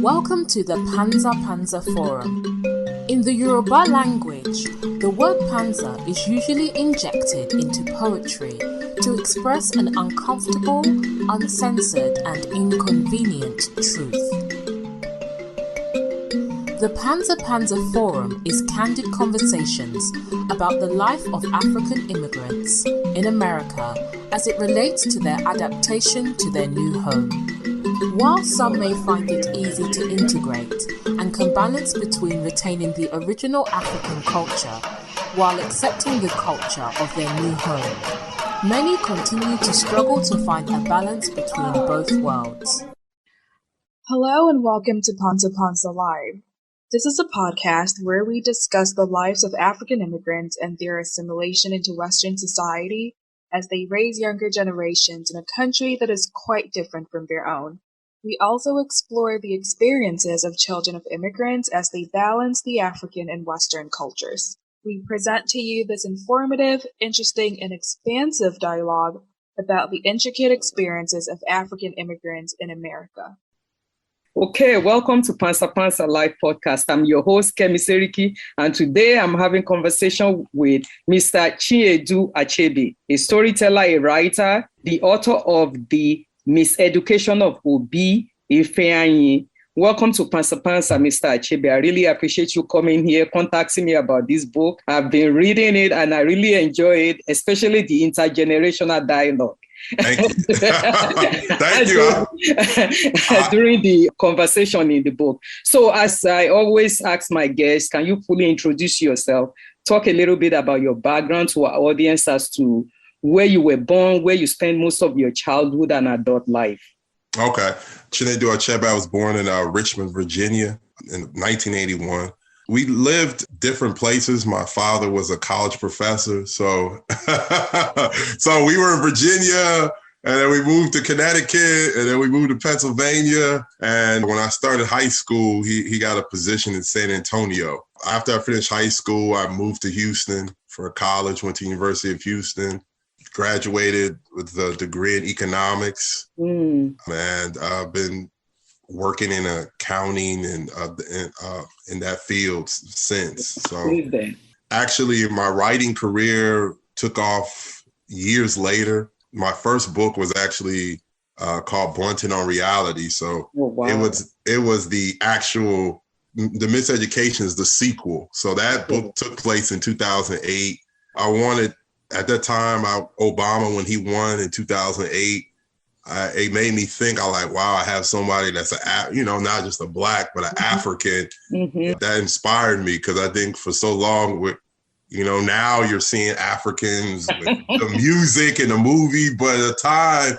Welcome to the Panza Panza Forum. In the Yoruba language, the word panza is usually injected into poetry to express an uncomfortable, uncensored, and inconvenient truth. The Panza Panza Forum is candid conversations about the life of African immigrants in America as it relates to their adaptation to their new home. While some may find it easy to integrate and can balance between retaining the original African culture while accepting the culture of their new home, many continue to struggle to find a balance between both worlds. Hello and welcome to Panza Panza Live. This is a podcast where we discuss the lives of African immigrants and their assimilation into Western society as they raise younger generations in a country that is quite different from their own. We also explore the experiences of children of immigrants as they balance the African and Western cultures. We present to you this informative, interesting, and expansive dialogue about the intricate experiences of African immigrants in America. Okay, welcome to Panza Panza Live podcast. I'm your host, Miseducation, and today I'm having conversation with Mr. Chinedu Achebe, a storyteller, a writer, the author of the Miseducation of Obi Ifeanyi. Welcome to Panza Panza, Mr. Achebe. I really appreciate you coming here, contacting me about this book. I've been reading it and I really enjoy it, especially the intergenerational dialogue. Thank you. Thank you. During the conversation in the book. So as I always ask my guests, can you fully introduce yourself? Talk a little bit about your background to our audience as to where you were born, where you spent most of your childhood and adult life. Okay. Chinedu Achebe, I was born in Richmond, Virginia in 1981. We lived different places. My father was a college professor. So we were in Virginia, and then we moved to Connecticut, and then we moved to Pennsylvania. And when I started high school, he got a position in San Antonio. After I finished high school, I moved to Houston for college, went to University of Houston, graduated with a degree in economics, and I've been working in accounting and in that field since. So actually, my writing career took off years later. My first book was actually called Blunted on Reality. So it was the actual, the Miseducation is the sequel. So that book took place in 2008. I wanted, at that time, Obama, when he won in 2008, it made me think, wow, I have somebody that's not just a Black, but an African. That inspired me, because I think for so long, now you're seeing Africans with the music and the movie, but at the time,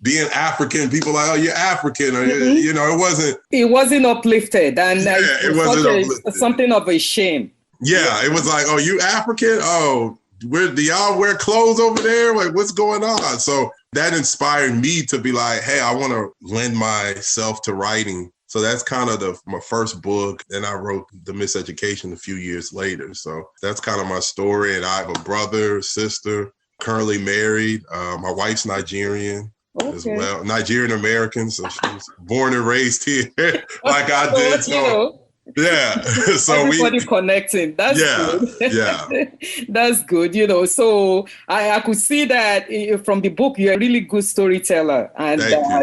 being African, people are like, oh, you're African, or it wasn't uplifted, and it wasn't uplifted. Something of a shame. Yeah, it was like, oh, you African? Oh, do y'all wear clothes over there? Like, what's going on? So that inspired me to be like, hey, I want to lend myself to writing. So that's kind of my first book. Then I wrote The Miseducation a few years later. So that's kind of my story. And I have a brother, sister, currently married. My wife's Nigerian as well, Nigerian American. So she was born and raised here like I did. So. Yeah. So everybody connecting. That's good. Yeah. That's good, So I could see that from the book, you're a really good storyteller, and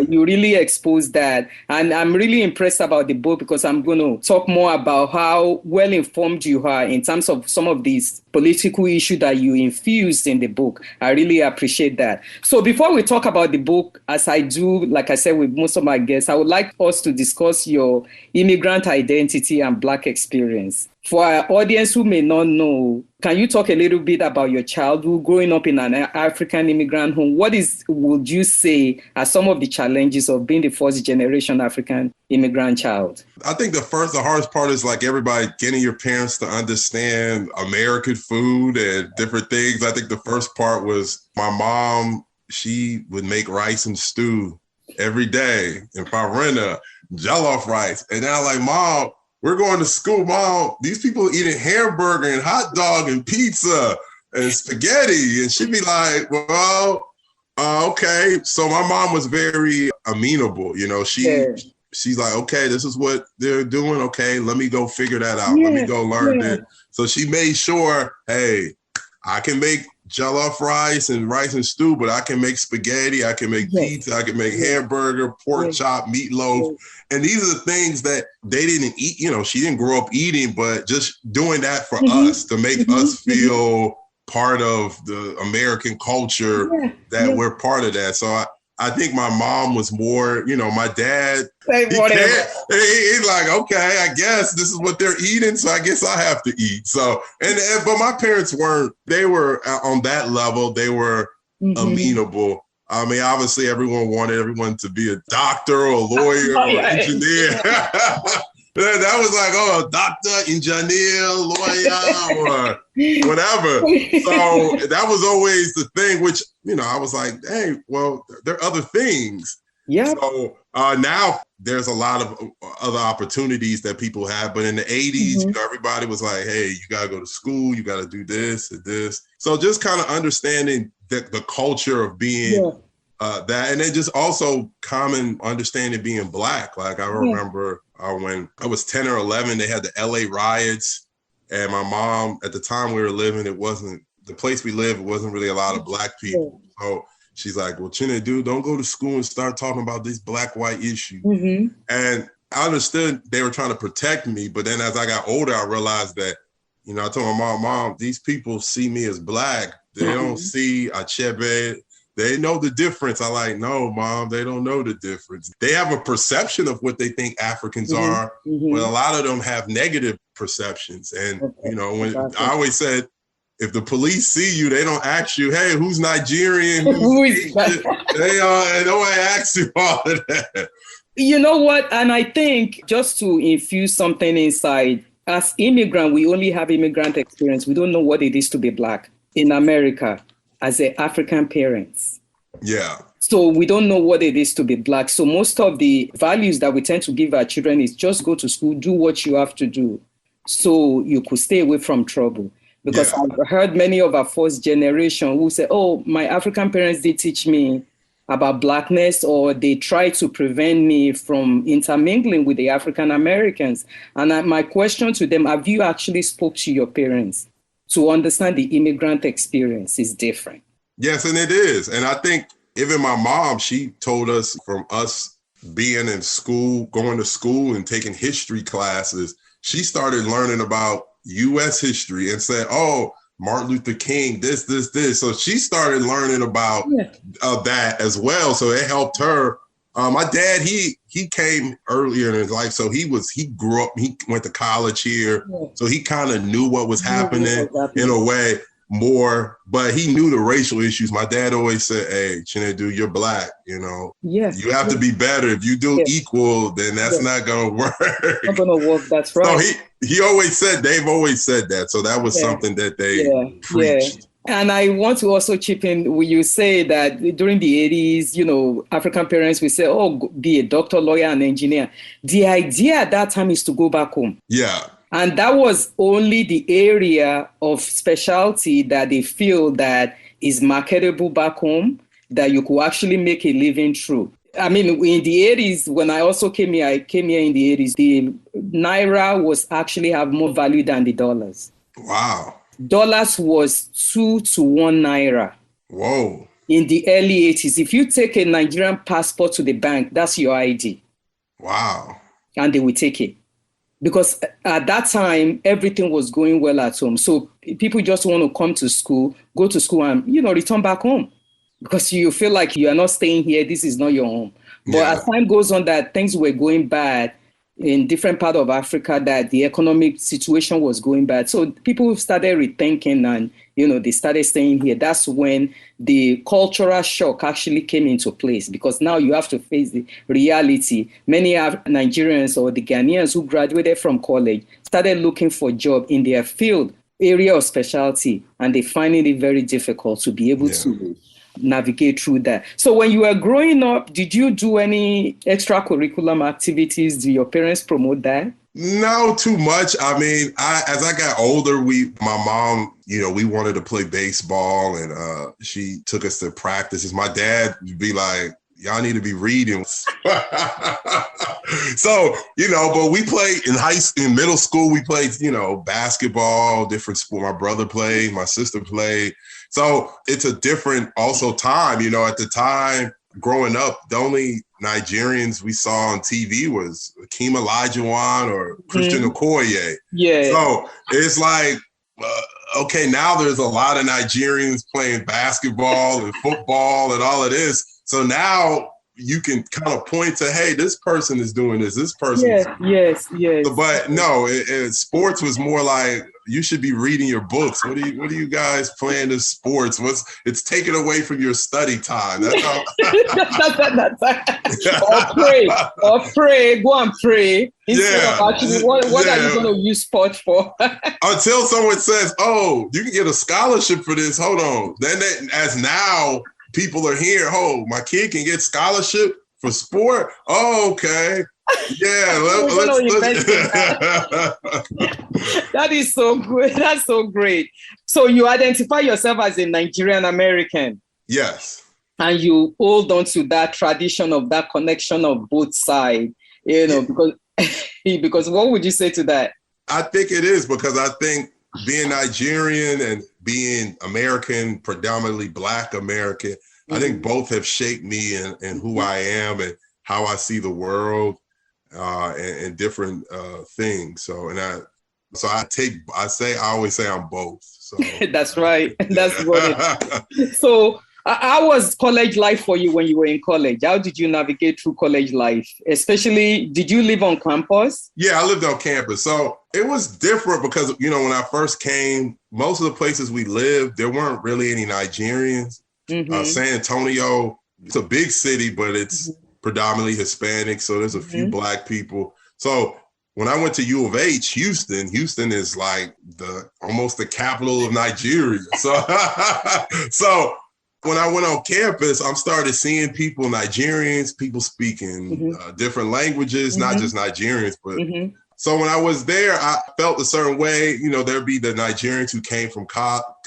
you really expose that. And I'm really impressed about the book, because I'm going to talk more about how well informed you are in terms of some of these political issues that you infused in the book. I really appreciate that. So before we talk about the book, as I do, like I said, with most of my guests, I would like us to discuss your immigrant identity and Black experience. For our audience who may not know, can you talk a little bit about your childhood growing up in an African immigrant home? Would you say are some of the challenges of being the first generation African immigrant child? I think the hardest part is like everybody getting your parents to understand American food and different things. I think the first part was my mom, she would make rice and stew every day in Farina, jollof rice. And then I'm like, Mom, we're going to school, Mom. These people eating hamburger and hot dog and pizza and spaghetti. And she'd be like, well, okay. So my mom was very amenable. She she's like, okay, this is what they're doing. Okay, let me go figure that out. Let me go learn it. So she made sure, hey, I can make jollof rice and stew, but I can make spaghetti, I can make pizza, I can make hamburger, pork chop, meatloaf. And these are the things that they didn't eat. You know, she didn't grow up eating, but just doing that for us to make us feel part of the American culture, that we're part of that. So I think my mom was more, you know, my dad, he's like, okay, I guess this is what they're eating, so I guess I have to eat. So, but my parents they were on that level, they were amenable. I mean, obviously everyone wanted everyone to be a doctor or a lawyer or engineer. That was like, oh, doctor, engineer, lawyer, or whatever. So that was always the thing, which, you know, I was like, hey, well, there are other things. Yeah. So now there's a lot of other opportunities that people have. But in the 80s, you know, everybody was like, hey, you got to go to school. You got to do this and this. So just kind of understanding the culture of being that. And then just also common understanding being Black. Like I remember when I was 10 or 11, they had the LA riots. And my mom, at the time we were living, the place we lived, it wasn't really a lot of Black people. So she's like, well, Chinedu, don't go to school and start talking about this Black-white issue. And I understood they were trying to protect me. But then as I got older, I realized that, you know, I told my mom, these people see me as Black. They don't see Achebe. They know the difference. I like, no, Mom, they don't know the difference. They have a perception of what they think Africans are, but a lot of them have negative perceptions. And, you know, I always said, if the police see you, they don't ask you, hey, who's Nigerian? They don't ask you all of that. You know what? And I think just to infuse something inside, as immigrant, we only have immigrant experience. We don't know what it is to be Black in America as an African parents. Yeah. So we don't know what it is to be Black. So most of the values that we tend to give our children is just go to school, do what you have to do so you could stay away from trouble. Because I've heard many of our first generation who say, oh, my African parents did teach me about Blackness, or they try to prevent me from intermingling with the African Americans. And my question to them, have you actually spoke to your parents to understand the immigrant experience is different? Yes, and it is. And I think even my mom, she told us from us being in school, going to school and taking history classes, she started learning about U.S. history and said, oh, Martin Luther King, this. So she started learning about that as well. So it helped her. My dad, he came earlier in his life. So he grew up, he went to college here. So he kind of knew what was happening in a way more, but he knew the racial issues. My dad always said, hey, Chinedu, you're Black, you know, you have to be better. If you do equal, then that's not going to work. Not going to work, that's right. So they've always said that. So that was something that they preached. And I want to also chip in when you say that during the 80s, you know, African parents will say, oh, be a doctor, lawyer, and engineer. The idea at that time is to go back home. Yeah. And that was only the area of specialty that they feel that is marketable back home, that you could actually make a living through. I mean, in the 80s, when I also came here in the 80s, the Naira was actually have more value than the dollars. Wow. Dollars was 2 to 1 Naira. Whoa. In the early 80s, if you take a Nigerian passport to the bank, that's your ID. Wow. And they will take it. Because at that time, everything was going well at home. So people just want to come to school, go to school and, you know, return back home. Because you feel like you are not staying here, this is not your home. But as time goes on, that things were going bad in different parts of Africa, that the economic situation was going bad. So people started rethinking and, you know, they started staying here. That's when the cultural shock actually came into place, because now you have to face the reality. Many Nigerians or the Ghanaians who graduated from college started looking for a job in their field, area of specialty, and they finding it very difficult to be able to navigate through that. So when you were growing up, did you do any extracurricular activities? Do your parents promote that? No, too much. I mean, as I got older, my mom, you know, we wanted to play baseball, and she took us to practices. My dad would be like, y'all need to be reading. So, but we played in middle school, we played, basketball, different sport. My brother played, my sister played. So it's a different also time, at the time growing up, the only Nigerians we saw on TV was Akeem Olajuwon or Christian Okoye. Yeah. So it's like, okay, now there's a lot of Nigerians playing basketball and football and all of this. So now you can kind of point to, hey, this person is doing this. This person. Yes. But no, sports was more like, you should be reading your books. What are you guys playing this sports? It's taken away from your study time. That's all. Or pray. Go and pray. Instead of actually, what are you going to use sport for? Until someone says, oh, you can get a scholarship for this. Hold on. Then as now people are here, oh, my kid can get scholarship for sport. Oh, okay. Yeah, that is so good. That's so great. So you identify yourself as a Nigerian American. Yes. And you hold on to that tradition of that connection of both sides, because what would you say to that? I think it is, because I think being Nigerian and being American, predominantly Black American, I think both have shaped me and who I am and how I see the world. And different things. So, I always say I'm both. So that's right. That's what So how was college life for you when you were in college? How did you navigate through college life? Especially, did you live on campus? Yeah, I lived on campus. So it was different because, when I first came, most of the places we lived, there weren't really any Nigerians. San Antonio, it's a big city, but it's predominantly Hispanic, so there's a few Black people. So when I went to U of H, Houston is like almost the capital of Nigeria. So when I went on campus, I started seeing people, Nigerians, people speaking different languages, not just Nigerians, but so when I was there, I felt a certain way. There'd be the Nigerians who came from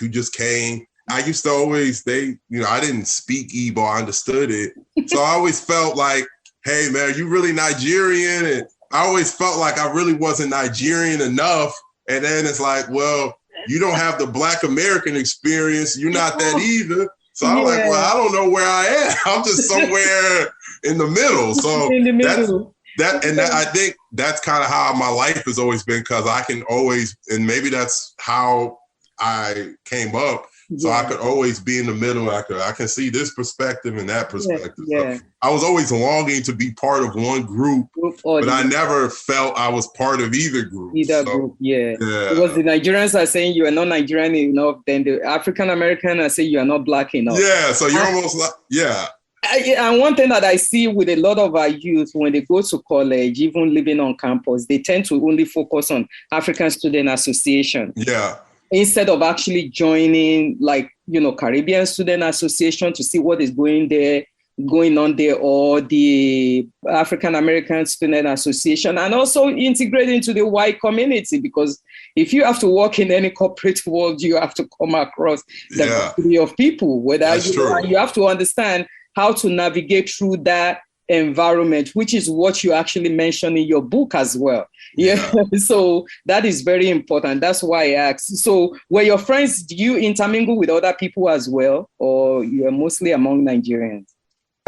who just came. I used to always, I didn't speak Igbo, I understood it. So I always felt like, hey man, you really Nigerian? And I always felt like I really wasn't Nigerian enough. And then it's like, well, you don't have the Black American experience. You're not that either. So I'm like, well, I don't know where I am. I'm just somewhere in the middle. So I think that's kind of how my life has always been, because I can always, and maybe that's how I came up. So I could always be in the middle. I can see this perspective and that perspective. So I was always longing to be part of one group, but I never felt I was part of either group. Because the Nigerians are saying you are not Nigerian enough, then the African American are saying you are not Black enough. Yeah, so you're almost like, and one thing that I see with a lot of our youth when they go to college, even living on campus, they tend to only focus on African Student Association. Yeah. Instead of actually joining Caribbean Student Association to see what is going on there, or the African American Student Association, and also integrate into the white community, because if you have to work in any corporate world, you have to come across the diversity of people, you have to understand how to navigate through that environment, which is what you actually mentioned in your book as well. So that is very important. That's why I asked. So were your friends, do you intermingle with other people as well, or you're mostly among Nigerians?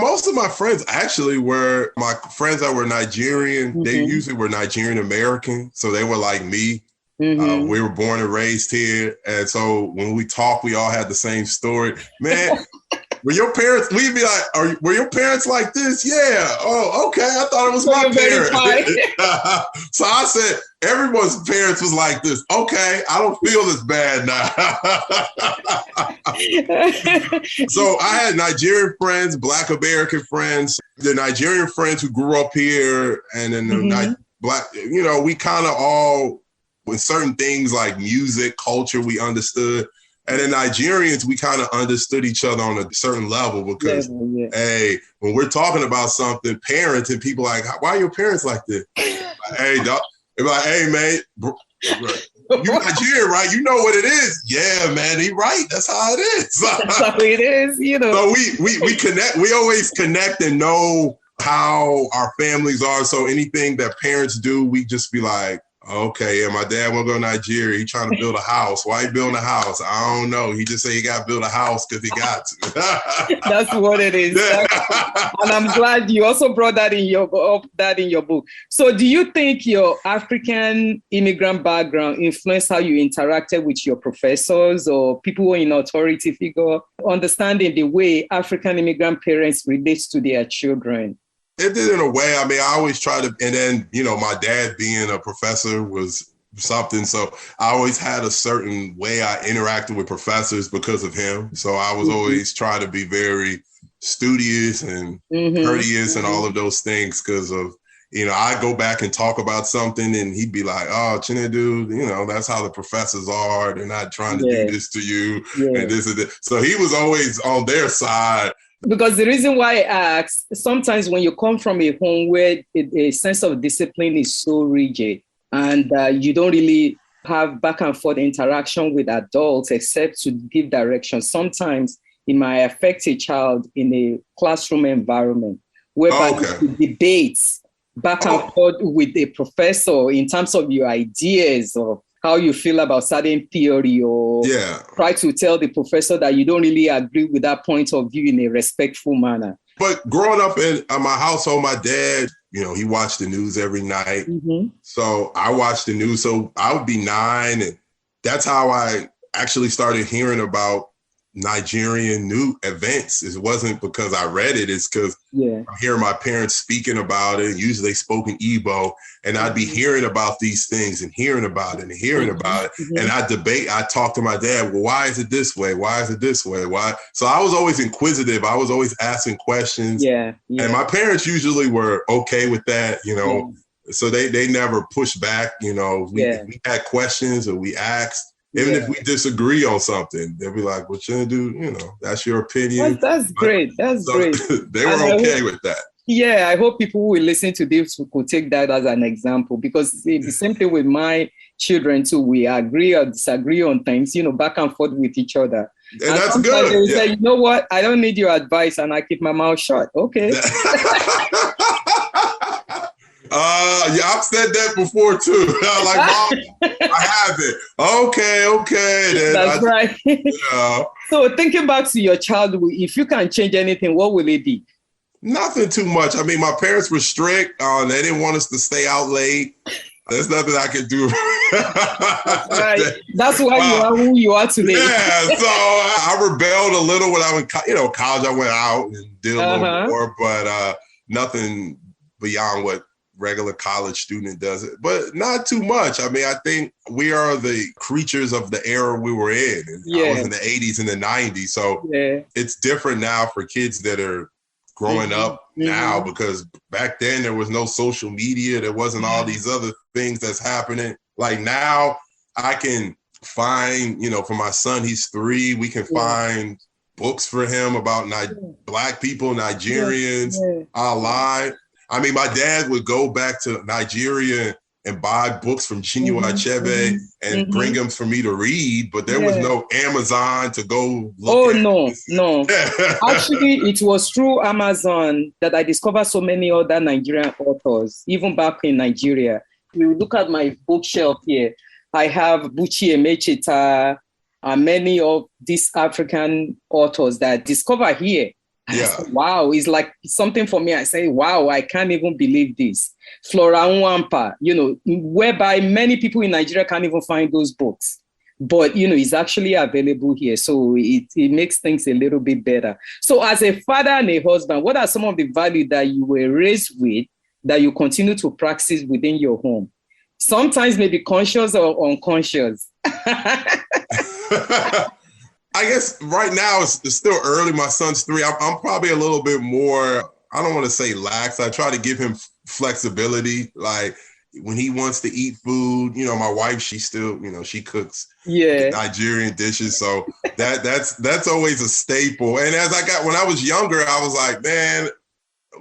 Most of my friends actually were my friends that were Nigerian. They usually were Nigerian American, so they were like me. We were born and raised here, and so when we talk, we all had the same story. Man, were your parents? We'd be like, were your parents like this? Yeah. Oh, okay. I thought it was my parents. So I said, everyone's parents was like this. Okay, I don't feel as bad now. So I had Nigerian friends, Black American friends, the Nigerian friends who grew up here, and then the Black, we kind of all, with certain things like music, culture, we understood. And then Nigerians, we kind of understood each other on a certain level, because, hey, when we're talking about something, parents and people like, why are your parents like this? Like, hey, dog. They're like, hey, man, You Nigerian, right? You know what it is. Yeah, man, he right. That's how it is. That's how it is, So we connect. We always connect and know how our families are. So anything that parents do, we just be like, okay, yeah, my dad want to go to Nigeria. He trying to build a house. Why he building a house? I don't know. He just say he got to build a house because he got to. That's what it is. And I'm glad you also brought that in your book. So do you think your African immigrant background influenced how you interacted with your professors or people in authority figure, understanding the way African immigrant parents relate to their children? It did in a way. I mean, I always try to, and then, my dad being a professor was something. So I always had a certain way I interacted with professors because of him. So I was always trying to be very studious and courteous and all of those things because of, I go back and talk about something and he'd be like, oh, Chinedu, that's how the professors are. They're not trying to do this to you and this and that. So he was always on their side. Because the reason why I ask, sometimes when you come from a home where a sense of discipline is so rigid and you don't really have back and forth interaction with adults except to give direction, sometimes it might affect a child in a classroom environment whereby you debate back and forth with a professor in terms of your ideas or how you feel about certain theory or try to tell the professor that you don't really agree with that point of view in a respectful manner. But growing up in my household, my dad, he watched the news every night. So I watched the news. So I would be 9 and that's how I actually started hearing about Nigerian new events. It wasn't because I read it. It's because I'm hearing my parents speaking about it. Usually they spoke in Igbo and I'd be hearing about these things and hearing about it and hearing about it. And I talk to my dad, well, why is it this way? Why is it this way? Why? So I was always inquisitive. I was always asking questions. And my parents usually were okay with that, so they never pushed back. We had questions or we asked. Even if we disagree on something, they'll be like, what you do? That's your opinion. That's great. That's great. They were okay with that. Yeah, I hope people who will listen to this could take that as an example because the same thing with my children too. We agree or disagree on things, back and forth with each other. And that's good. They will say, you know what? I don't need your advice and I keep my mouth shut. Okay. I've said that before too. Like, Mom, I have it. Okay. Then that's right. So thinking back to your childhood, if you can change anything, what will it be? Nothing too much. I mean, my parents were strict. They didn't want us to stay out late. There's nothing I could do. That's why you are who you are today. Yeah, so I rebelled a little when I went, college. I went out and did a little more, but nothing beyond what regular college student does it, but not too much. I mean, I think we are the creatures of the era we were in. I was in the 80s and the 90s. So it's different now for kids that are growing up now because back then there was no social media. There wasn't all these other things that's happening. Like now I can find, for my son, he's 3, we can find books for him about Black people, Nigerians online. I mean, my dad would go back to Nigeria and buy books from Chinedu Achebe and bring them for me to read, but there was no Amazon to go look at. No. Actually, it was through Amazon that I discovered so many other Nigerian authors, even back in Nigeria. You look at my bookshelf here, I have Buchi Emecheta and many of these African authors that I discovered here. Said, wow, it's like something for me. I say, wow, I can't even believe this. Flora Nwampa, whereby many people in Nigeria can't even find those books. But, it's actually available here. So it makes things a little bit better. So as a father and a husband, what are some of the values that you were raised with that you continue to practice within your home? Sometimes maybe conscious or unconscious. I guess right now it's still early. My son's 3. I'm probably a little bit more, I don't want to say lax. I try to give him flexibility. Like when he wants to eat food, my wife, she still, she cooks Nigerian dishes. So that's always a staple. And when I was younger, I was like, man,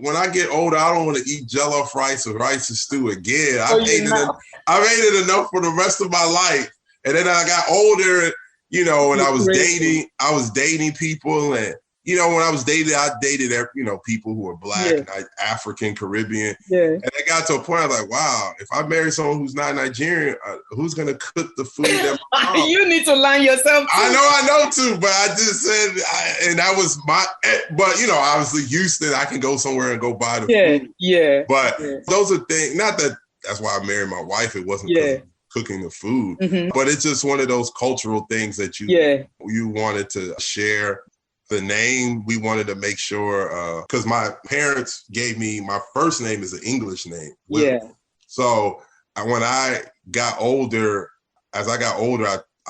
when I get older, I don't want to eat jollof rice or rice and stew again. I've ate it enough for the rest of my life. And then I got older, you know, and I was dating people. And, you know, when I was dating, I dated, you know, people who were Black, African, Caribbean. Yeah. And I got to a point, I was like, wow, if I marry someone who's not Nigerian, who's going to cook the food that my mom? You need to learn yourself too. I know too, but I just said, and that was but, you know, obviously Houston, I can go somewhere and go buy the food. Yeah. But those are things, not that that's why I married my wife. It wasn't because of cooking the food, but it's just one of those cultural things that you wanted to share. The name, we wanted to make sure, because my parents gave me, my first name is an English name. So when I got older, I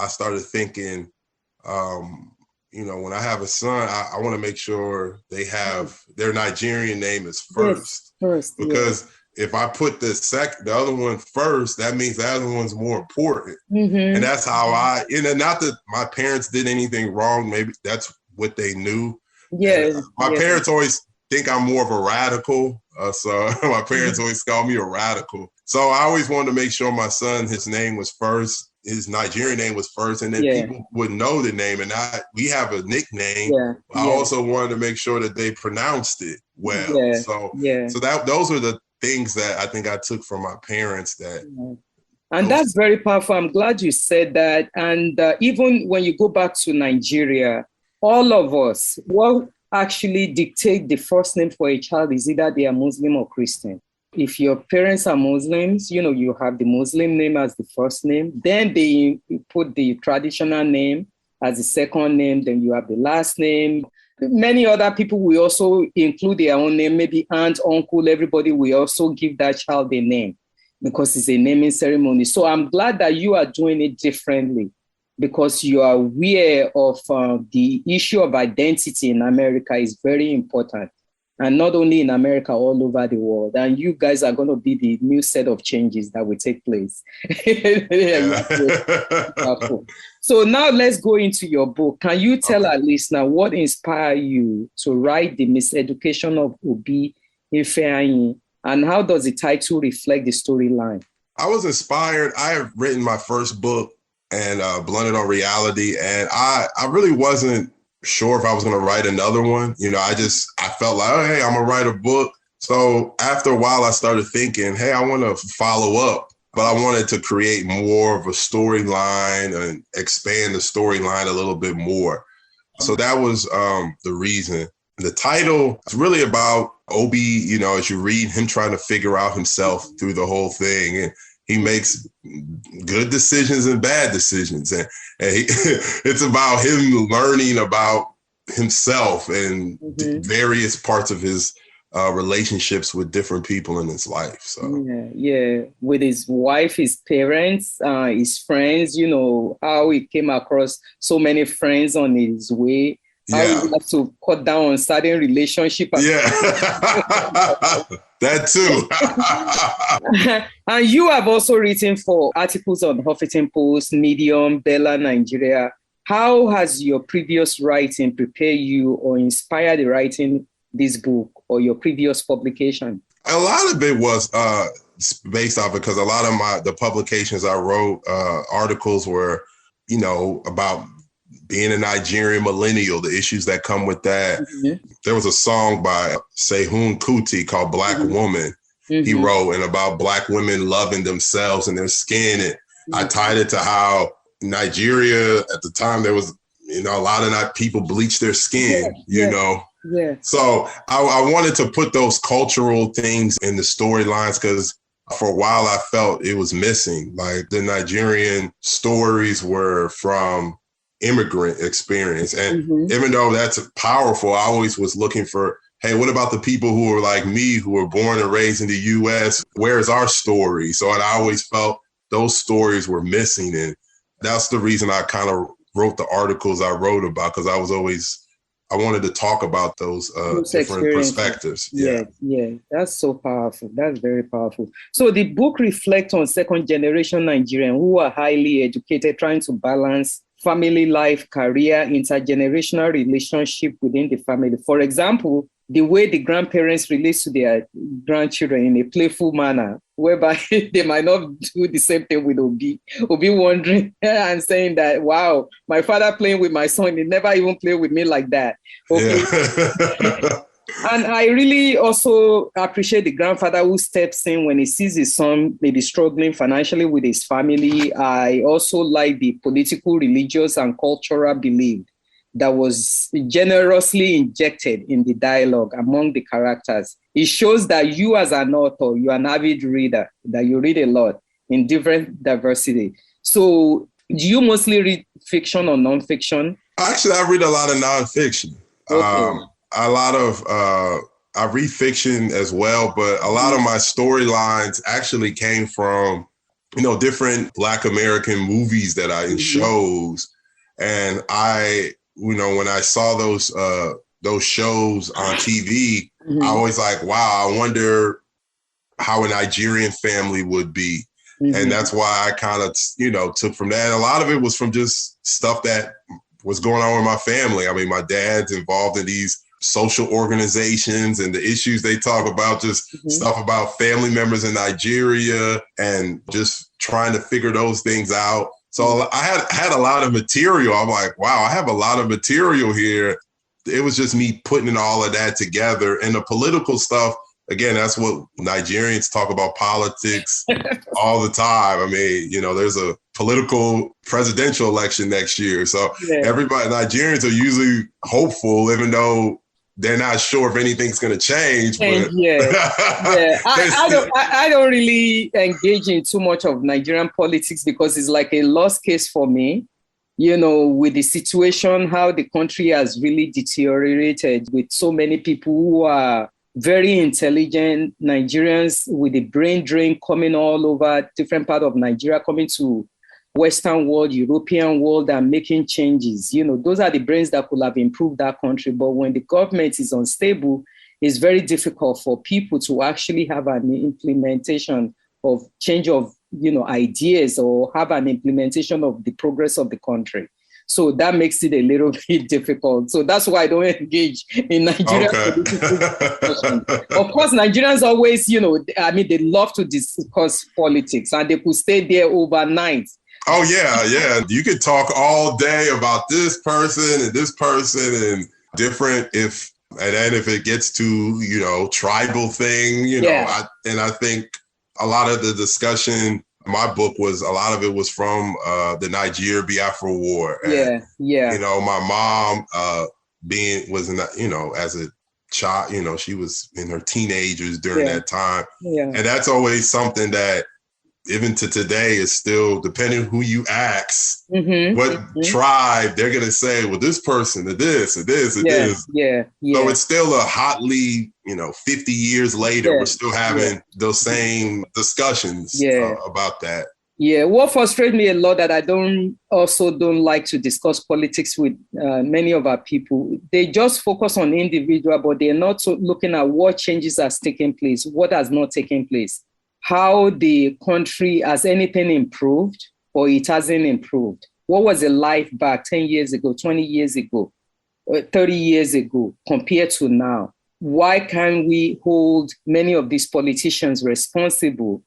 started thinking, you know, when I have a son, I want to make sure they have their Nigerian name is first. Because if I put the other one first, that means the other one's more important. And that's how not that my parents did anything wrong. Maybe that's what they knew. My parents always think I'm more of a radical. So my parents always call me a radical. So I always wanted to make sure my son, his name was first, his Nigerian name was first, and then people would know the name. And we have a nickname. I also wanted to make sure that they pronounced it well. So those are the things that I think I took from my parents And that's very powerful. I'm glad you said that. And even when you go back to Nigeria, all of us, what actually dictate the first name for a child is either they are Muslim or Christian. If your parents are Muslims, you know, you have the Muslim name as the first name. Then they put the traditional name as the second name. Then you have the last name. Many other people will also include their own name, maybe aunt, uncle, everybody will also give that child a name because it's a naming ceremony. So I'm glad that you are doing it differently, because you are aware of the issue of identity in America is very important. And not only in America, all over the world. And you guys are going to be the new set of changes that will take place. So now let's go into your book. Can you tell our listener what inspired you to write The Miseducation of Obi Ifeanyi, and how does the title reflect the storyline? I was inspired. I have written my first book, and Blunted on Reality. And I really wasn't sure if I was going to write another one. You know, I felt like, oh, hey, I'm going to write a book. So after a while, I started thinking, hey, I want to follow up, but I wanted to create more of a storyline and expand the storyline a little bit more. So that was the reason. The title is really about Obi, you know, as you read him trying to figure out himself through the whole thing. And he makes good decisions and bad decisions. And it's about him learning about himself and various parts of his relationships with different people in his life. So with his wife, his parents, his friends, you know, how he came across so many friends on his way. How he had to cut down on certain relationship. That too. And you have also written for articles on Huffington Post, Medium, Bella, Nigeria. How has your previous writing prepared you or inspired the writing this book or your previous publication? A lot of it was based off because a lot of the publications I wrote, articles were, you know, about being a Nigerian millennial, the issues that come with that. There was a song by Sehun Kuti called Black Woman. He wrote and about Black women loving themselves and their skin. And I tied it to how Nigeria at the time, there was, you know, a lot of people bleach their skin, you know. So I wanted to put those cultural things in the storylines because for a while I felt it was missing. Like the Nigerian stories were from immigrant experience. And even though that's powerful, I always was looking for, hey, what about the people who are like me, who were born and raised in the US? Where is our story? So I always felt those stories were missing. And that's the reason I kind of wrote the articles I wrote about, because I wanted to talk about those different perspectives. Yeah, that's so powerful. That's very powerful. So the book reflects on second generation Nigerians who are highly educated, trying to balance family life, career, intergenerational relationship within the family. For example, the way the grandparents relate to their grandchildren in a playful manner, whereby they might not do the same thing with Obi. Obi wondering and saying that, wow, my father playing with my son, he never even played with me like that. Okay. Yeah. And I really also appreciate the grandfather who steps in when he sees his son maybe struggling financially with his family. I also like the political, religious, and cultural belief that was generously injected in the dialogue among the characters. It shows that you as an author, you're an avid reader, that you read a lot in different diversity. So do you mostly read fiction or nonfiction? Actually, I read a lot of nonfiction. Okay. I read fiction as well, but a lot of my storylines actually came from, different Black American movies that I shows. And when I saw those shows on TV, I was like, wow, I wonder how a Nigerian family would be. And that's why I kind of, took from that. And a lot of it was from just stuff that was going on with my family. I mean, my dad's involved in these social organizations and the issues they talk about, just stuff about family members in Nigeria and just trying to figure those things out. So I had a lot of material. I'm like, wow, I have a lot of material here. It was just me putting all of that together. And the political stuff, again, that's what Nigerians talk about, politics all the time. I mean, there's a political presidential election next year. So Nigerians are usually hopeful, even though they're not sure if anything's going to change. But I don't really engage in too much of Nigerian politics because it's like a lost case for me. With the situation, how the country has really deteriorated with so many people who are very intelligent Nigerians with the brain drain coming all over different part of Nigeria, coming to Western world, European world, and making changes. Those are the brains that could have improved that country. But when the government is unstable, it's very difficult for people to actually have an implementation of change of, ideas or have an implementation of the progress of the country. So that makes it a little bit difficult. So that's why I don't engage in Nigerian political discussion. Of course, Nigerians always, they love to discuss politics and they could stay there overnight. Oh, yeah. You could talk all day about this person and different and then if it gets to, tribal thing, I think a lot of the discussion, my book a lot of it was from the Nigeria Biafra War. And, my mom as a child, she was in her teenagers during that time. Yeah. And that's always something that even to today is still, depending who you ask, what tribe, they're going to say, well, this person did this or this or this. Yeah. So it's still a hotly, 50 years later, we're still having those same discussions about that. Yeah, what frustrates me a lot that I don't like to discuss politics with many of our people. They just focus on individual, but they're not looking at what changes has taken place, what has not taken place, how the country has anything improved or it hasn't improved. What was the life back 10 years ago, 20 years ago, 30 years ago compared to now? Why can't we hold many of these politicians responsible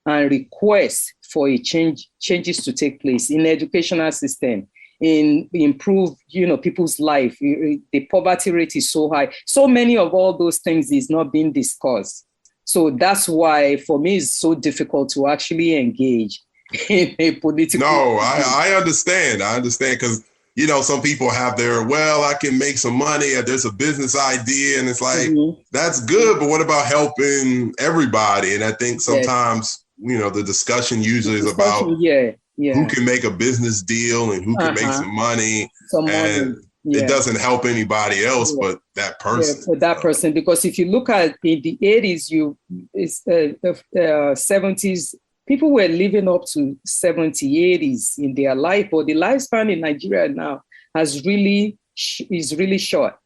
and request for changes to take place in the educational system, in improve, people's life? The poverty rate is so high. So many of all those things is not being discussed. So that's why, for me, it's so difficult to actually engage in a political. No, I understand. I understand because, some people have I can make some money. There's a business idea. And it's like, that's good. But what about helping everybody? And I think sometimes, the discussion usually is about who can make a business deal and who can make some money. It doesn't help anybody else but that person. For that person, because if you look at in the 80s, 70s, people were living up to 70, 80s in their life, but the lifespan in Nigeria now is really short,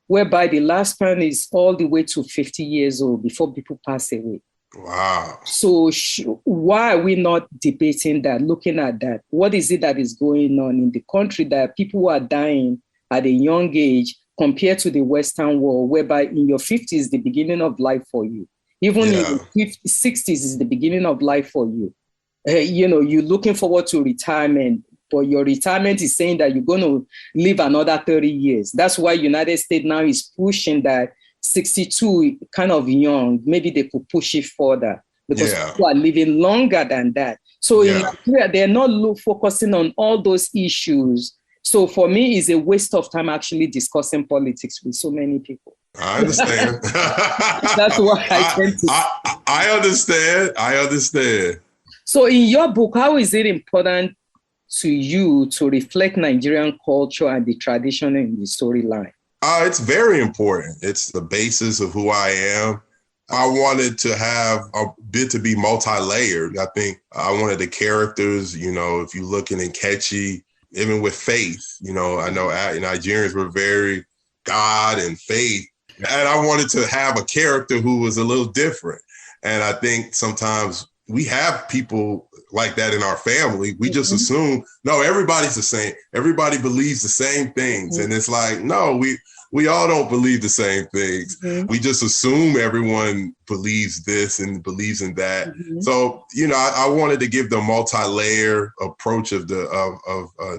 whereby the lifespan is all the way to 50 years old before people pass away. Wow. So why are we not debating that, looking at that? What is it that is going on in the country that people are dying at a young age compared to the Western world, whereby in your 50s is the beginning of life for you. Even in your 60s is the beginning of life for you. You're looking forward to retirement, but your retirement is saying that you're going to live another 30 years. That's why United States now is pushing that 62 kind of young, maybe they could push it further because people are living longer than that. So in Nigeria, they're not focusing on all those issues. So for me, it's a waste of time actually discussing politics with so many people. I understand. That's what I tend to say. I understand. I understand. So in your book, how is it important to you to reflect Nigerian culture and the tradition in the storyline? It's very important. It's the basis of who I am. I wanted to have a bit to be multi-layered. I think I wanted the characters, if you look in Nkechi, even with faith, I know Nigerians were very God and faith. And I wanted to have a character who was a little different. And I think sometimes we have people like that in our family. We just assume, no, everybody's the same. Everybody believes the same things. And it's like, no, we all don't believe the same things. We just assume everyone believes this and believes in that. So, I wanted to give the multi-layer approach of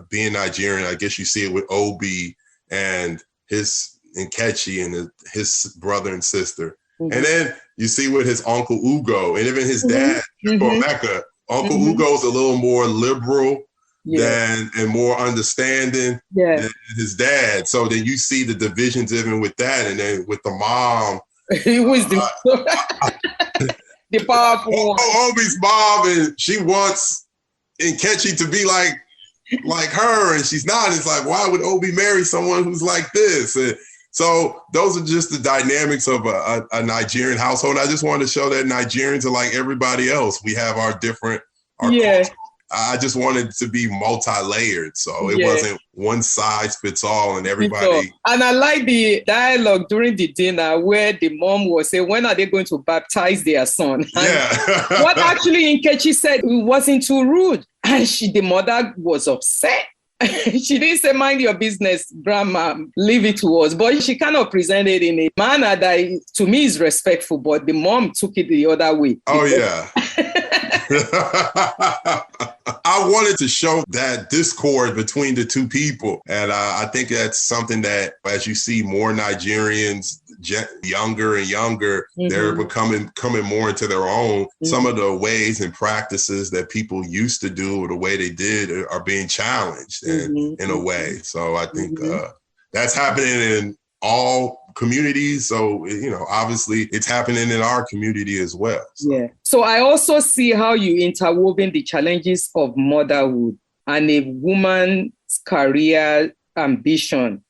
being Nigerian. I guess you see it with Obi and Nkechi and his brother and sister. And then you see with his uncle Ugo and even his dad, Mecca. Uncle Ugo's a little more liberal and more understanding than his dad. So then you see the divisions even with that. And then with the mom. He was the powerful one. Obi's mom, and she wants Nkechi to be like her, and she's not. It's like, why would Obi marry someone who's like this? And so those are just the dynamics of a Nigerian household. I just wanted to show that Nigerians are like everybody else. We have our culture. I just wanted to be multi-layered. So it wasn't one size fits all and everybody. And I like the dialogue during the dinner where the mom was saying, when are they going to baptize their son? And what actually Nkechi said wasn't too rude. And the mother was upset. She didn't say, mind your business, grandma, leave it to us. But she kind of presented in a manner that to me is respectful, but the mom took it the other way. Oh, yeah. I wanted to show that discord between the two people. And I think that's something that, as you see more Nigerians, younger and younger, they're coming more into their own. Some of the ways and practices that people used to do or the way they did are being challenged in a way. So I think that's happening in all communities. So, obviously it's happening in our community as well. So. So I also see how you interwoven the challenges of motherhood and a woman's career ambition.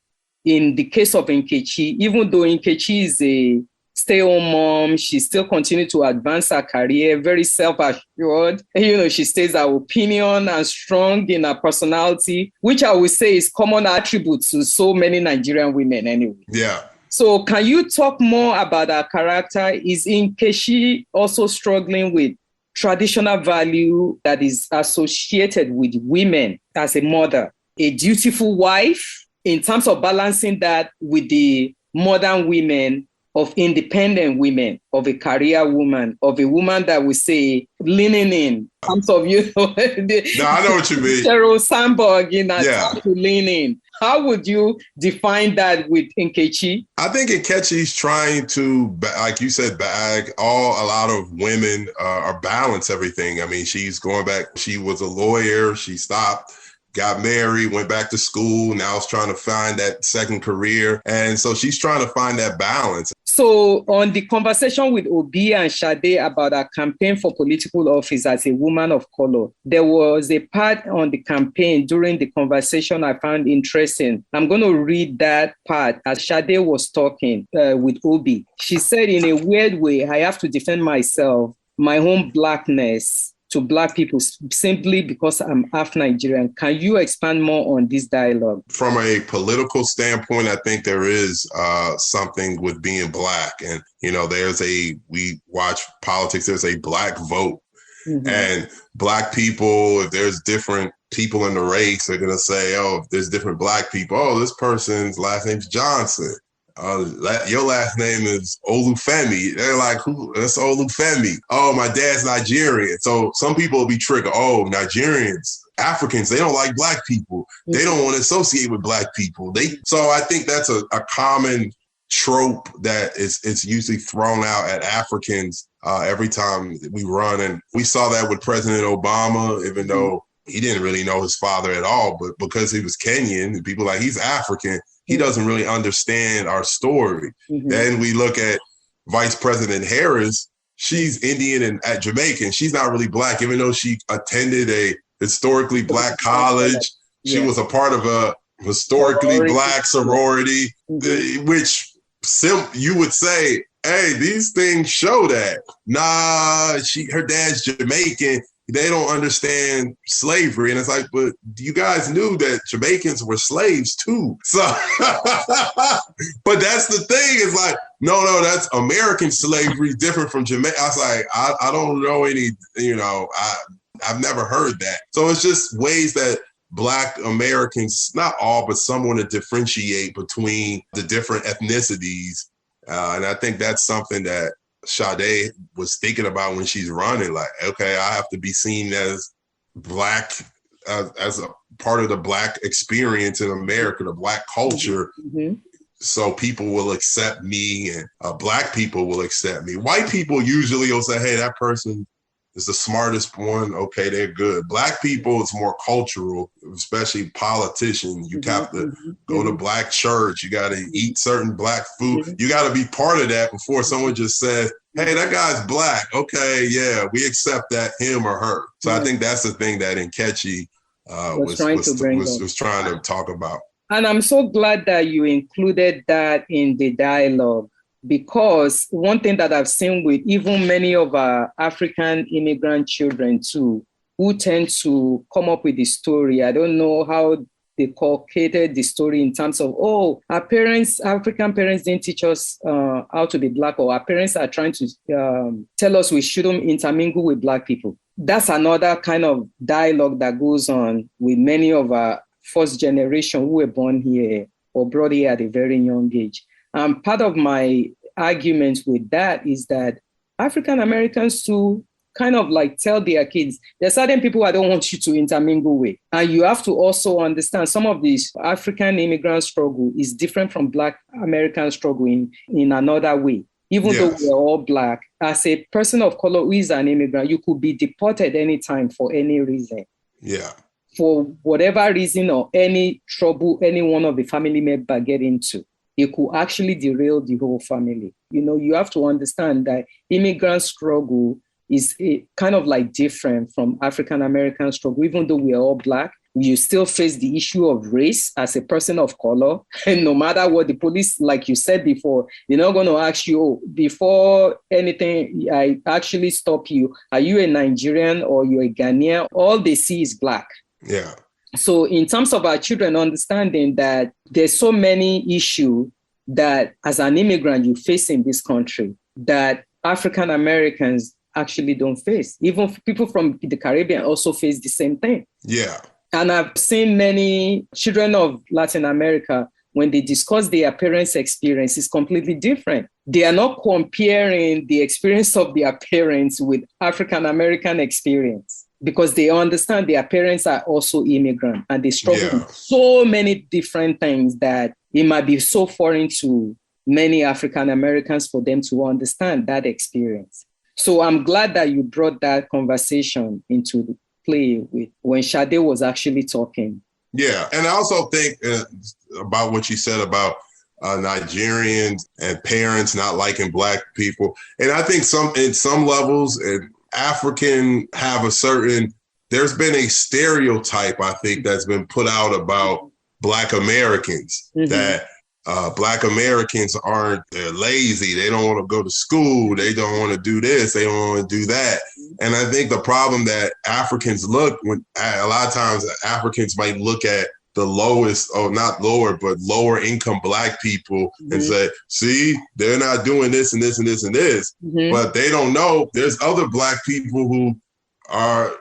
In the case of Nkechi, even though Nkechi is a stay-at-home mom, she still continued to advance her career, very self-assured. She states her opinion and strong in her personality, which I would say is common attributes to so many Nigerian women anyway. Yeah. So can you talk more about her character? Is Nkechi also struggling with traditional value that is associated with women as a mother, a dutiful wife, in terms of balancing that with the modern women of independent women, of a career woman, of a woman that we say leaning in terms of, No, I know what you mean. Sheryl Sandberg, to lean in. How would you define that with Nkechi? I think Nkechi's trying to, like you said, a lot of women are balance everything. I mean, she's going back. She was a lawyer. She stopped, got married, went back to school. Now is trying to find that second career. And so she's trying to find that balance. So on the conversation with Obi and Sade about our campaign for political office as a woman of color, there was a part on the campaign during the conversation I found interesting. I'm going to read that part as Sade was talking with Obi. She said, in a weird way, I have to defend myself, my own blackness, to Black people simply because I'm half Nigerian. Can you expand more on this dialogue? From a political standpoint, I think there is something with being Black. And, we watch politics, there's a Black vote. Mm-hmm. And Black people, if there's different people in the race, they're going to say, oh, if there's different Black people, oh, this person's last name's Johnson. Your last name is Olufemi. They're like, who? That's Olufemi. Oh, my dad's Nigerian. So some people will be triggered. Oh, Nigerians, Africans, they don't like Black people. They don't want to associate with Black people. So I think that's a common trope that it's usually thrown out at Africans every time we run. And we saw that with President Obama, even though he didn't really know his father at all, but because he was Kenyan, people like, he's African. He doesn't really understand our story. Mm-hmm. Then we look at Vice President Harris. She's Indian and Jamaican. She's not really Black, even though she attended a historically Black college. She was a part of a historically Black sorority, which you would say, hey, these things show that. Nah, her dad's Jamaican. They don't understand slavery. And it's like, but you guys knew that Jamaicans were slaves too. So, but that's the thing. It's like, no, that's American slavery, different from Jamaica. I was like, I don't know any, I've never heard that. So it's just ways that Black Americans, not all, but some want to differentiate between the different ethnicities. And I think that's something that Sade was thinking about when she's running, like, okay, I have to be seen as Black, as a part of the Black experience in America, the Black culture. Mm-hmm. So people will accept me and Black people will accept me. White people usually will say, hey, that person is the smartest one. Okay, they're good. Black people, it's more cultural, especially politicians. You have to go to Black church. You got to eat certain Black food. You got to be part of that before someone just says, hey, that guy's Black. Okay, yeah, we accept that, him or her. So I think that's the thing that Nkechi was trying to talk about. And I'm so glad that you included that in the dialogue. Because one thing that I've seen with even many of our African immigrant children too, who tend to come up with the story, I don't know how they concocted the story in terms of, oh, our parents, African parents didn't teach us how to be Black, or our parents are trying to tell us we shouldn't intermingle with Black people. That's another kind of dialogue that goes on with many of our first generation who were born here or brought here at a very young age. Part of my argument with that is that African Americans too kind of like tell their kids, there's certain people I don't want you to intermingle with. And you have to also understand some of this African immigrant struggle is different from Black American struggle in another way. Even though we're all Black, as a person of color who is an immigrant, you could be deported anytime for any reason. Yeah. For whatever reason or any trouble any one of the family member get into, it could actually derail the whole family. You have to understand that immigrant struggle is kind of like different from African American struggle. Even though we are all Black, you still face the issue of race as a person of color. And no matter what the police, like you said before, they're not going to ask you, oh, before anything, I actually stop you. Are you a Nigerian or you're a Ghanaian? All they see is Black. Yeah. So in terms of our children understanding that there's so many issues that as an immigrant you face in this country that African Americans actually don't face. Even people from the Caribbean also face the same thing. Yeah. And I've seen many children of Latin America, when they discuss their parents' experience, is completely different. They are not comparing the experience of their parents with African American experience, because they understand their parents are also immigrants and they struggle with so many different things that it might be so foreign to many African Americans for them to understand that experience. So I'm glad that you brought that conversation into the play with when Sade was actually talking. Yeah, and I also think about what you said about Nigerians and parents not liking Black people. And I think in some levels, African have there's been a stereotype, I think, that's been put out about Black Americans that Black Americans they're lazy. They don't want to go to school. They don't want to do this. They don't want to do that. And I think the problem that Africans a lot of times Africans might look at the lowest, or not lower, but lower income Black people and say, see, they're not doing this and this and this and this. But they don't know there's other Black people who are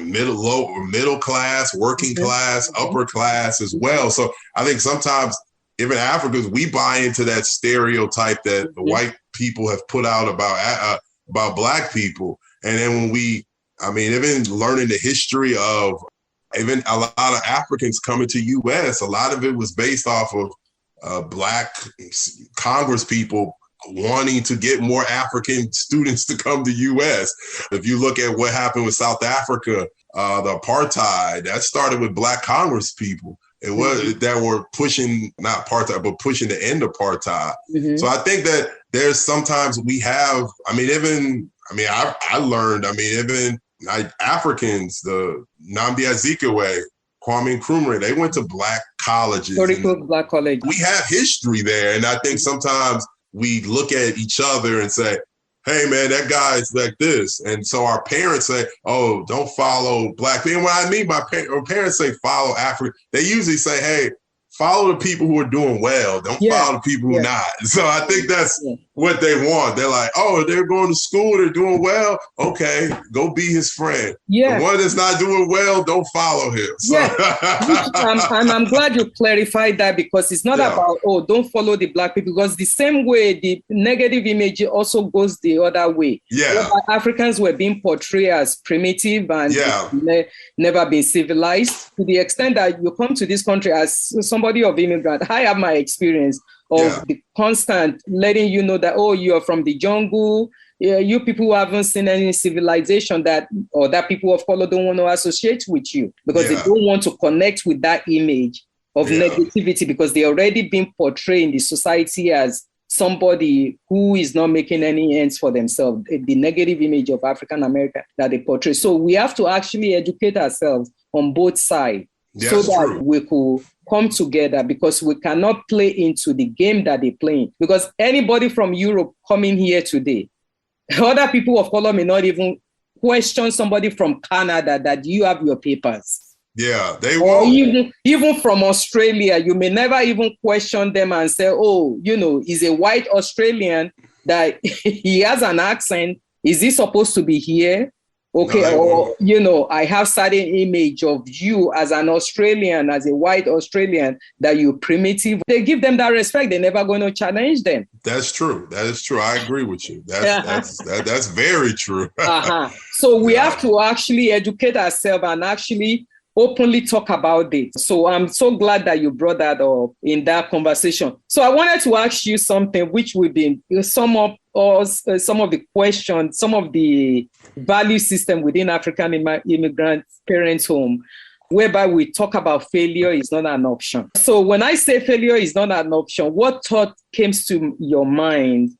middle class, working class, upper class as well. So I think sometimes even Africans, we buy into that stereotype that the white people have put out about Black people. And then when even learning the history of even a lot of Africans coming to U.S., a lot of it was based off of Black Congress people wanting to get more African students to come to U.S. If you look at what happened with South Africa, the apartheid, that started with Black Congress people. It was that were pushing, not apartheid, but pushing to end apartheid. So I think that there's sometimes I learned, even Africans, the Nnamdi Azikiwe, Kwame Nkrumah, they went to Black colleges. Black college. We have history there. And I think sometimes we look at each other and say, hey, man, that guy's like this. And so our parents say, oh, don't follow Black people. And when I mean my parents say follow Africa, they usually say, hey, follow the people who are doing well. Don't follow the people who are not. So I think that's what they want. They're like, oh, they're going to school. They're doing well. Okay, go be his friend. The one that's not doing well, don't follow him. So. I'm glad you clarified that, because it's not about, oh, don't follow the Black people, because the same way the negative image also goes the other way. Africans were being portrayed as primitive and never been civilized, to the extent that you come to this country as somebody of immigrant. I have my experience of the constant letting you know that, oh, you're from the jungle. You people who haven't seen any civilization that people of color don't want to associate with you, because they don't want to connect with that image of negativity, because they already been portrayed in the society as somebody who is not making any ends for themselves, the negative image of African American that they portray. So we have to actually educate ourselves on both sides so that we could come together, because we cannot play into the game that they're playing. Because anybody from Europe coming here today, other people of color may not even question somebody from Canada that you have your papers. Yeah, they won't. Or even from Australia, you may never even question them and say, oh, he's a white Australian that he has an accent. Is he supposed to be here? Okay, or, I have certain image of you as an Australian, as a white Australian, that you're primitive. They give them that respect. They're never going to challenge them. That's true. That is true. I agree with you. That's very true. So we have to actually educate ourselves and actually openly talk about it. So I'm so glad that you brought that up in that conversation. So I wanted to ask you something which we've been some of the questions, some of the value system within African immigrant parents' home, whereby we talk about failure is not an option. So when I say failure is not an option, what thought came to your mind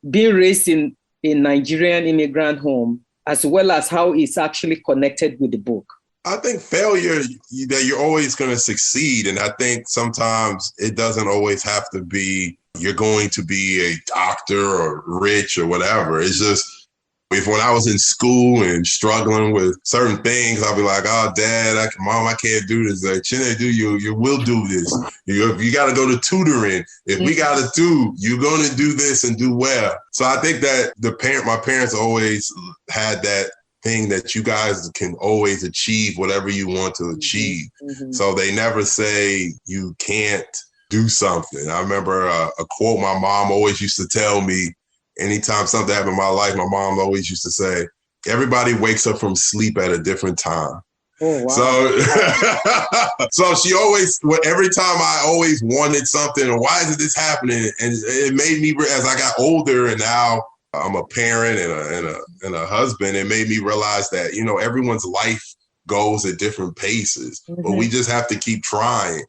being raised in a Nigerian immigrant home, as well as how it's actually connected with the book? I think failure, that you're always going to succeed. And I think sometimes it doesn't always have to be you're going to be a doctor or rich or whatever. It's just, when I was in school and struggling with certain things, I'll be like, oh, Dad, Mom, I can't do this. Like, Chinedu, you will do this. You got to go to tutoring. If we got to do, you're going to do this and do well. So I think that my parents always had that thing that you guys can always achieve whatever you want to achieve. So they never say you can't do something. I remember a quote my mom always used to tell me. Anytime something happened in my life, my mom always used to say, everybody wakes up from sleep at a different time. Oh, wow. So she always, every time I always wanted something, or why is this happening? And it made me, as I got older and now I'm a parent and a husband, it made me realize that, everyone's life goes at different paces, but we just have to keep trying.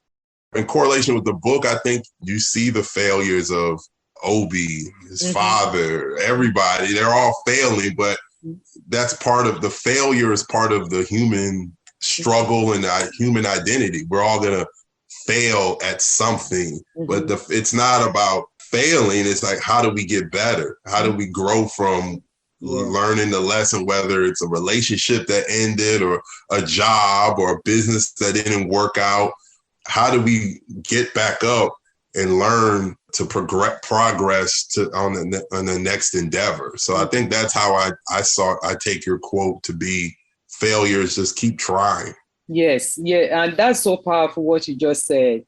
In correlation with the book, I think you see the failures of Obi, his father, everybody, they're all failing, but that's part of the failure, is part of the human struggle and human identity. We're all going to fail at something, but it's not about failing. It's like, how do we get better? How do we grow from learning the lesson, whether it's a relationship that ended or a job or a business that didn't work out? How do we get back up and learn to progress on the next endeavor? So I think that's how I take your quote to be, failures, just keep trying. Yes, yeah, and that's so powerful what you just said.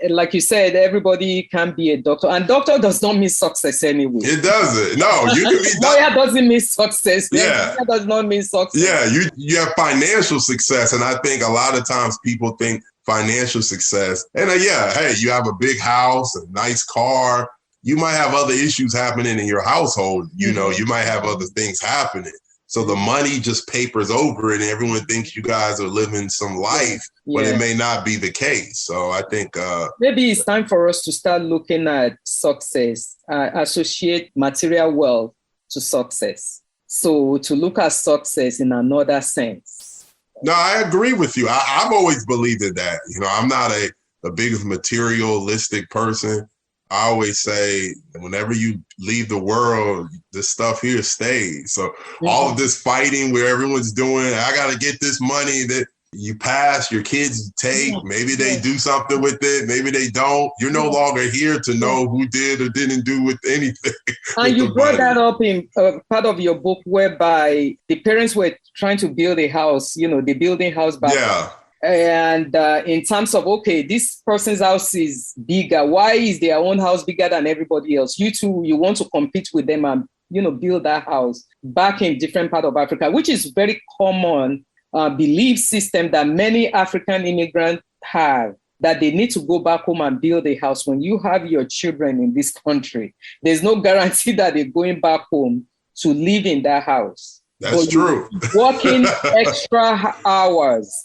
Like you said, everybody can be a doctor, and doctor does not mean success anyway. It doesn't. No, you can be lawyer doesn't mean success. Yeah, lawyer does not mean success. Yeah, you have financial success, and I think a lot of times people think financial success, and hey, you have a big house, a nice car. You might have other issues happening in your household. You know, you might have other things happening. So the money just papers over it and everyone thinks you guys are living some life, but it may not be the case. So I think maybe it's time for us to start looking at success, associate material wealth to success. So to look at success in another sense. No, I agree with you. I've always believed in that. You know, I'm not a big materialistic person. I always say, whenever you leave the world, this stuff here stays. So all of this fighting where everyone's doing, I got to get this money that you pass, your kids take, maybe they do something with it, maybe they don't. You're no longer here to know who did or didn't do with anything. And you brought that up in part of your book, whereby the parents were trying to build a house, you know, the building house back. Yeah. And in terms of, okay, this person's house is bigger. Why is their own house bigger than everybody else? You want to compete with them and, you know, build that house back in different part of Africa, which is very common belief system that many African immigrants have, that they need to go back home and build a house. When you have your children in this country, there's no guarantee that they're going back home to live in that house. That's true. Working extra hours.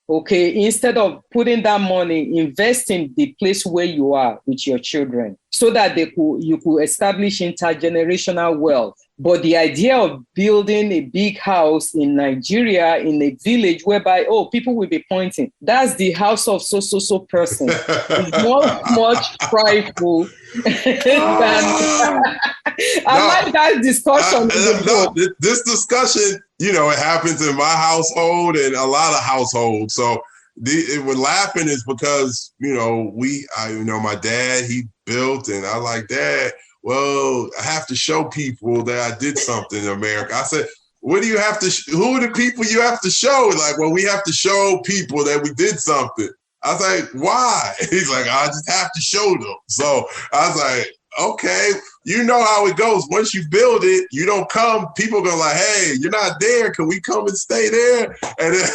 Okay, instead of putting that money, invest in the place where you are with your children so that you could establish intergenerational wealth. But the idea of building a big house in Nigeria, in a village whereby, people will be pointing, that's the house of so person. It's much prideful than... I like that discussion. This discussion, you know, it happens in my household and a lot of households. So we're laughing is because, you know, my dad, he built, and I like, Dad, well, I have to show people that I did something in America. I said, what do you have to, who are the people you have to show? Like, well, we have to show people that we did something. I was like, why? He's like, I just have to show them. So I was like, okay, you know how it goes. Once you build it, you don't come, people go like, hey, you're not there. Can we come and stay there? And then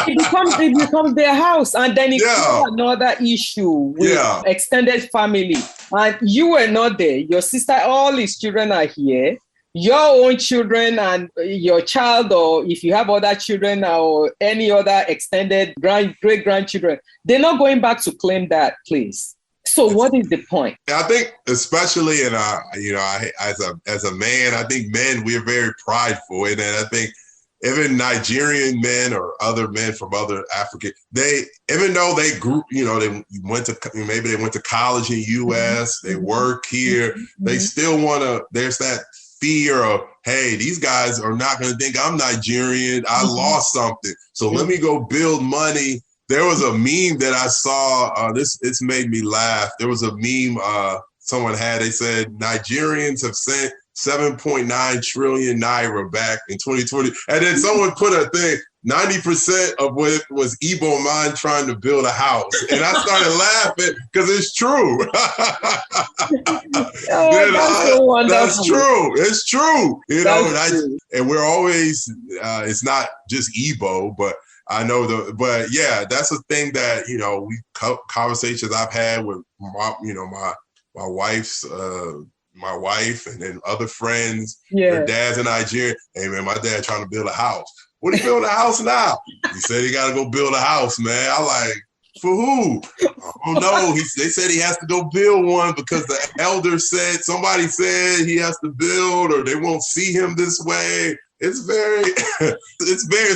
it becomes their house. And then it becomes another issue with extended family. And you were not there. Your sister, all his children are here. Your own children and your child, or if you have other children or any other extended great-grandchildren, they're not going back to claim that place. So what is the point? I think, especially in as a man, I think men, we're very prideful, and I think even Nigerian men or other men from other African, even though they grew, you know, they went to college in U.S., they work here, they still there's that fear of, hey, these guys are not going to think I'm Nigerian. I lost something, so let me go build money. There was a meme that I saw, it's made me laugh. There was a meme someone had, they said, Nigerians have sent 7.9 trillion naira back in 2020. And then someone put a thing, 90% of what was Igbo man trying to build a house. And I started laughing because it's true. That's so wonderful. That's true. It's true. You know, and we're always, it's not just Igbo, but I know but yeah, that's a thing that, you know, conversations I've had with my wife's, my wife and then other friends, their dads in Nigeria. Hey man, my dad trying to build a house. What are you building a house now? He said he got to go build a house, man. I like, for who? Oh no, they said he has to go build one because the elder said, somebody said he has to build, or they won't see him this way. it's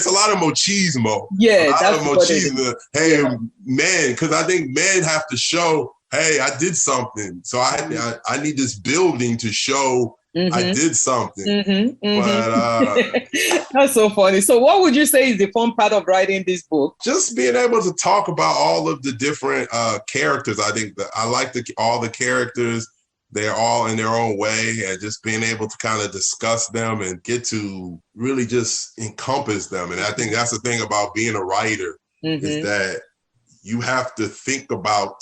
a lot of machismo. Yeah, a lot that's of machismo. Hey, men, because I think men have to show, hey, I did something. So I need this building to show I did something. But that's so funny. So what would you say is the fun part of writing this book? Just being able to talk about all of the different characters. I think that I like all the characters. They're all in their own way, and just being able to kind of discuss them and get to really just encompass them. And I think that's the thing about being a writer is that you have to think about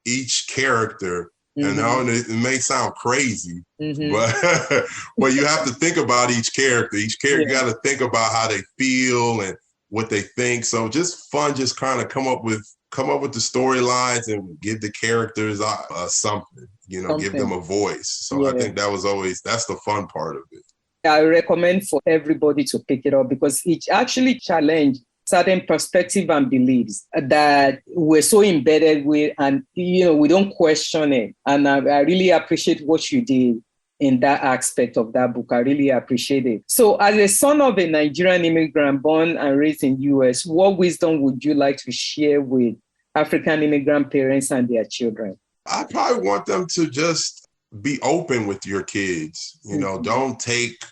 each character. And it may sound crazy, but you have to think about each character. Each character, you got to think about how they feel and what they think. So just fun, just kind of come up with the storylines and give the characters something, give them a voice. So I think that's the fun part of it. I recommend for everybody to pick it up because it actually challenged certain perspective and beliefs that we're so embedded with, and we don't question it. And I really appreciate what you did in that aspect of that book. I really appreciate it. So as a son of a Nigerian immigrant born and raised in US, what wisdom would you like to share with African immigrant parents and their children? I probably want them to just be open with your kids. Don't take,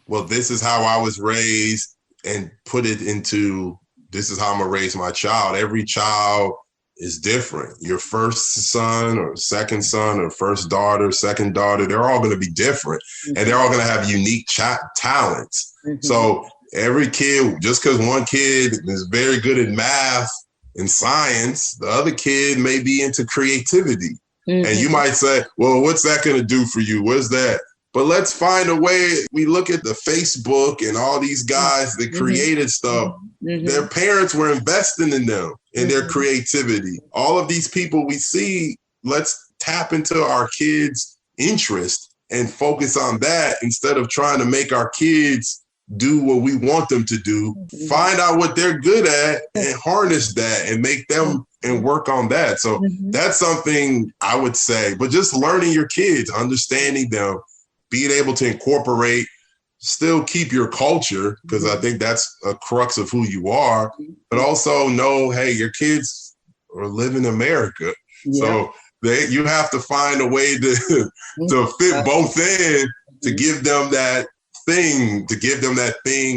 well, this is how I was raised, and put it into, this is how I'm gonna raise my child. Every child is different. Your first son or second son or first daughter, second daughter, they're all gonna be different. And they're all gonna have unique talents. So every kid, just because one kid is very good at math and science, the other kid may be into creativity. And you might say, well, what's that gonna do for you? What's that? But let's find a way. We look at the Facebook and all these guys that created stuff. Their parents were investing in them, in their creativity. All of these people we see, let's tap into our kids' interest and focus on that instead of trying to make our kids do what we want them to do. Find out what they're good at and harness that and make them and work on that. So that's something I would say. But just learning your kids, understanding them, being able to incorporate, still keep your culture, because I think that's a crux of who you are, but also know, hey, your kids are living in America. So you have to find a way to fit both in, to give them that thing,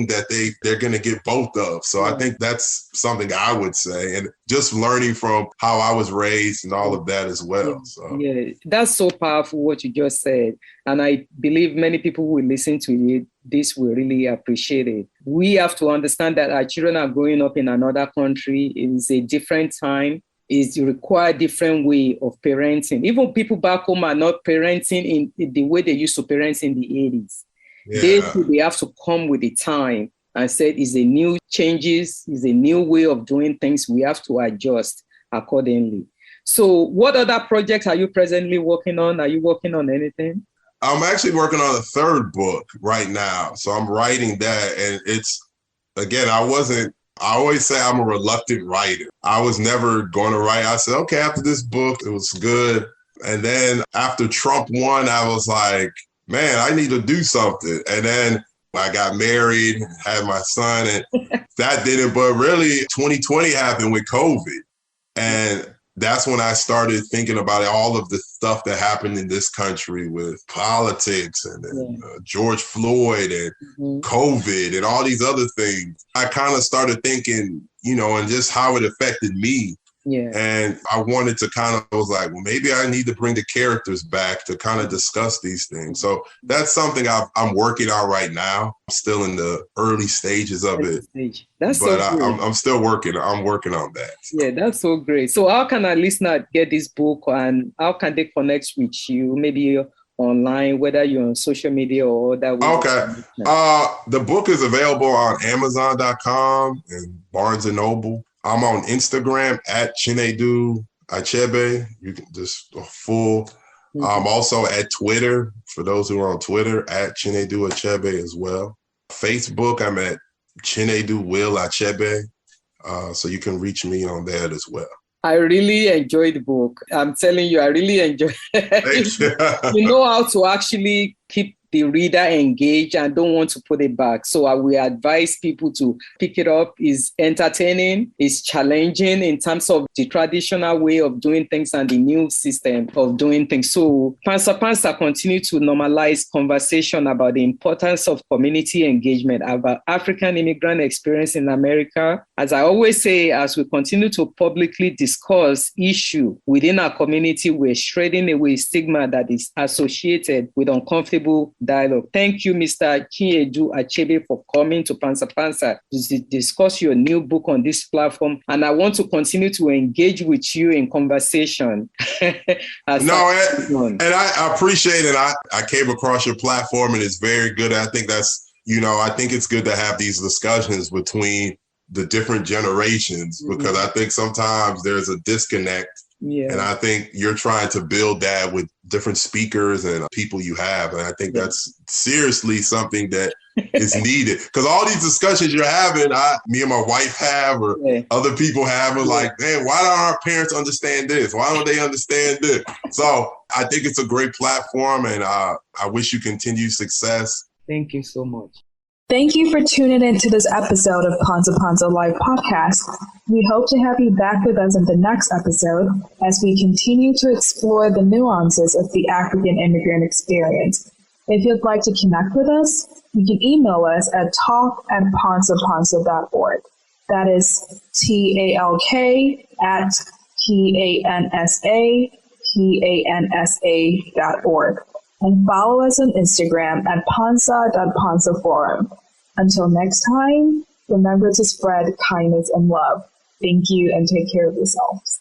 that they're going to get both of. So I think that's something I would say, and just learning from how I was raised and all of that as well. So. Yeah, that's so powerful what you just said. And I believe many people will listen to it. This will really appreciate it. We have to understand that our children are growing up in another country. It is a different time. It requires a different way of parenting. Even people back home are not parenting in the way they used to parent in the 80s. They have to come with the time and say it's a new changes, it's a new way of doing things. We have to adjust accordingly. So what other projects are you presently working on? Are you working on anything? I'm actually working on a third book right now. So I'm writing that. And it's, again, I always say I'm a reluctant writer. I was never going to write. I said, okay, after this book, it was good. And then after Trump won, I was like, man, I need to do something. And then I got married, had my son, and that did it. But really, 2020 happened with COVID. And that's when I started thinking about all of the stuff that happened in this country with politics and George Floyd and COVID and all these other things. I kind of started thinking, and just how it affected me. Yeah. And I wanted to was like, well, maybe I need to bring the characters back to kind of discuss these things. So that's something I'm working on right now. I'm still in the early stages of it. That's so great. I'm still working. I'm working on that. Yeah, that's so great. So how can our listener get this book, and how can they connect with you? Maybe online, whether you're on social media or that way. Okay. The book is available on Amazon.com and Barnes & Noble. I'm on Instagram at Chinedu Achebe. You can just a full. I'm also at Twitter, for those who are on Twitter, at Chinedu Achebe as well. Facebook, I'm at Chinedu Will Achebe. So you can reach me on that as well. I really enjoyed the book. I'm telling you, I really enjoyed it. Thank you. You know how to actually keep the reader engaged and don't want to put it back. So I will advise people to pick it up. It's entertaining, it's challenging in terms of the traditional way of doing things and the new system of doing things. So Pansa continue to normalize conversation about the importance of community engagement, about African immigrant experience in America. As I always say, as we continue to publicly discuss issue within our community, we're shredding away stigma that is associated with uncomfortable dialogue. Thank you, Mr. Chinedu Achebe, for coming to Pansa to discuss your new book on this platform. And I want to continue to engage with you in conversation. And I appreciate it. I came across your platform and it's very good. I think that's, I think it's good to have these discussions between the different generations, because I think sometimes there's a disconnect. Yeah. And I think you're trying to build that with different speakers and people you have. And I think that's seriously something that is needed, because all these discussions you're having, me and my wife have, or other people have, like, man, why don't our parents understand this? Why don't they understand this? So I think it's a great platform, and I wish you continued success. Thank you so much. Thank you for tuning in to this episode of Pansa Live Podcast. We hope to have you back with us in the next episode as we continue to explore the nuances of the African immigrant experience. If you'd like to connect with us, you can email us at talk@pansapansa.org. That is talk@pansapansa.org. And follow us on Instagram at pansa.pansaforum. Until next time, remember to spread kindness and love. Thank you, and take care of yourselves.